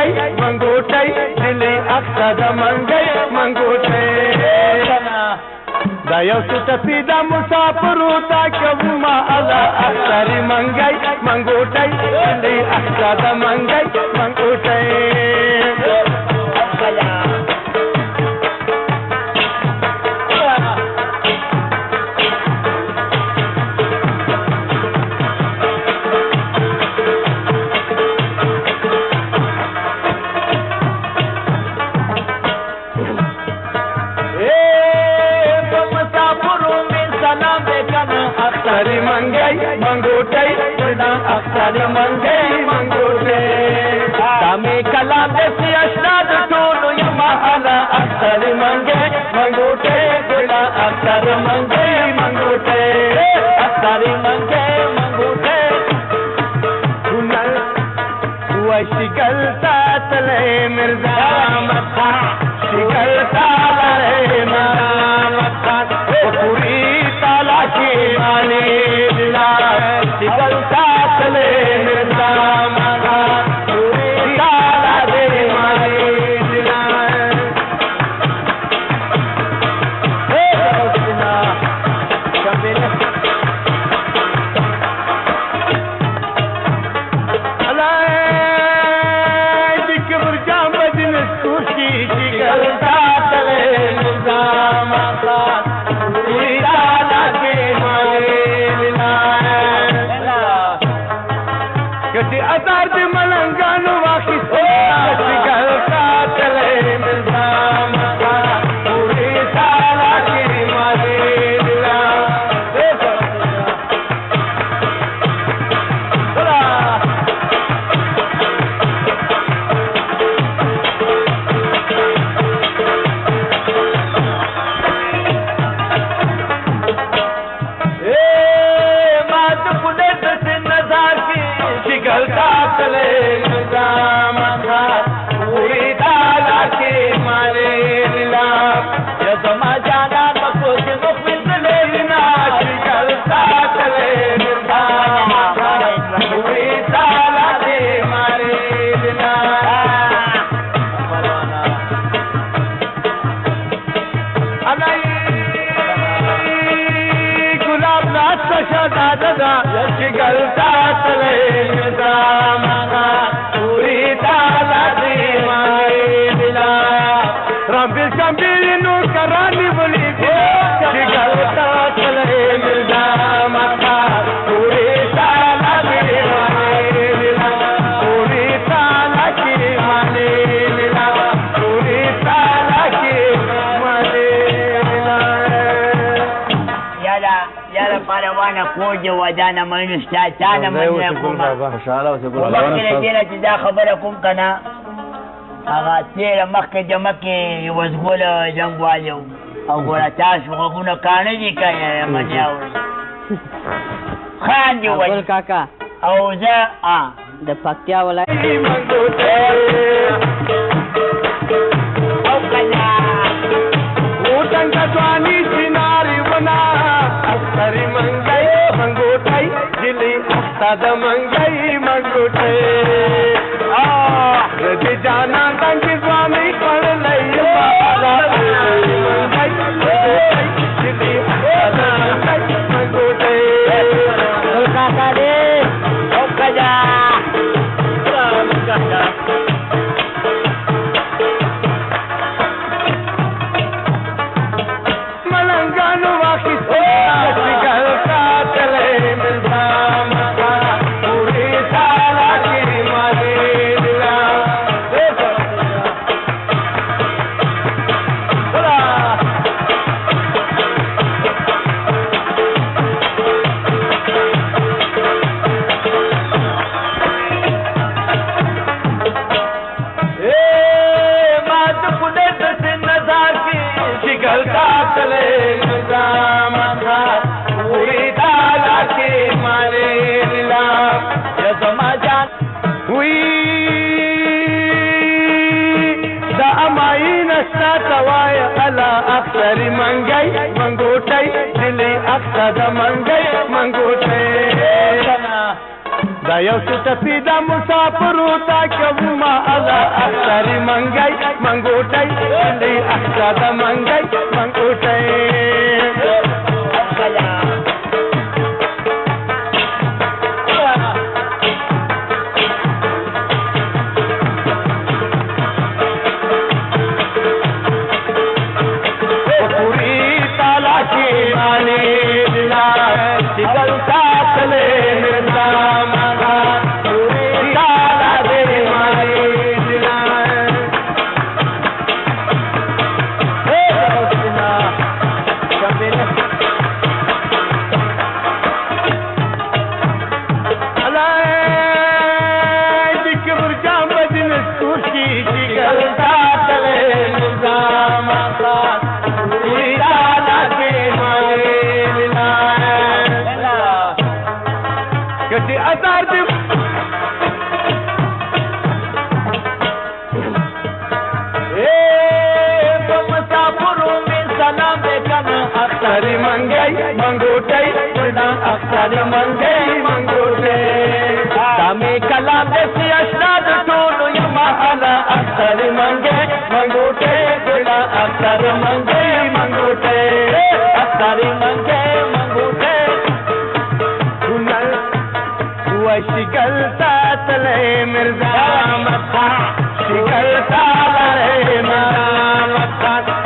منګي منګوټي دلی اقصد منګي منګوټي دا یو څه پیدا مسافر تا کوما الا اختر منګي منګوټي دلی اقصد منګي منګوټي اختر منګي منګوټي اختر منګي منګوټي تامي کلام دې اشناد ټول یما الا اختر منګي منګوټي اختر منګي منګوټي اختر منګي منګوټي ګنل وشګل تاتلې مرزا متا شګل تالې ما متا پوری تالا کی مالی دلا شگل ساتلے مرزا مانا پوری تالا دے مالی دلا اے حسنا شمل علائے دکبر جام بجنس کوشی شگل ساتلے مرزا مانا کتی ازار دی ملنگانو واقعی کتی گلتا چلے مرزا مکا پوری سالا کی مالی دلا گلتا چلے نظام کا پوری تالا کی مالی دلا یزما جانا مکوچ مخفل لینا گلتا چلے نظام کا پوری تالا کی مالی دلا گلاب ناس شدا ددا گلتا چلے شمبیر نور کرانی بلی گلتا چلے مرزا مکا پوری تالا کی مالی دلا پوری تالا کی مالی دلا پوری تالا کی مالی دلا یالا پاروانا کوج ودانا منستا تانا مننا کوما ومکر دینا چی دا خبر کم کنا هغه تیره مخکې جمع کې یوه زغوله جنګوال یو او ګوره تاسو غوږونه کاڼه دي که منیا وړي خاندي ګل کاکا او زه د پکتیا ولایت او کله څنګه ځواني سیناري ونا اختر منګي منګوټي دلی اختر منګي منګوټي رضی جانا تنگ سوامی پڑ لئی بالا دلی منگوٹے کاکا دے او کجا ملنگانو واقعی گلتا چلے مرزا مکا پوری سالا کی مالی دلا گلتا چلے نظام کا پوری تالا کی مالی دلا یزما جان ہوئی دا امائی نشتا توائی علا اختر منگئی منگوٹئی دلی اختر منگئی منگوٹئی دا یو ټپی دا مسافرو تا کوما الا اختر منګي منګوټي دې احساد منګي منګوټي अख्तर मंगई मंगोटई अख्तर मंगई मंगोटे दामे कलाम से अशनाद टोलो यमा अला अख्तर मंगई मंगोटे गुला अख्तर मंगई मंगोटे अख्तर मंगई मंगोटे गुनल हुआ शिकल तातले मिर्जा मथा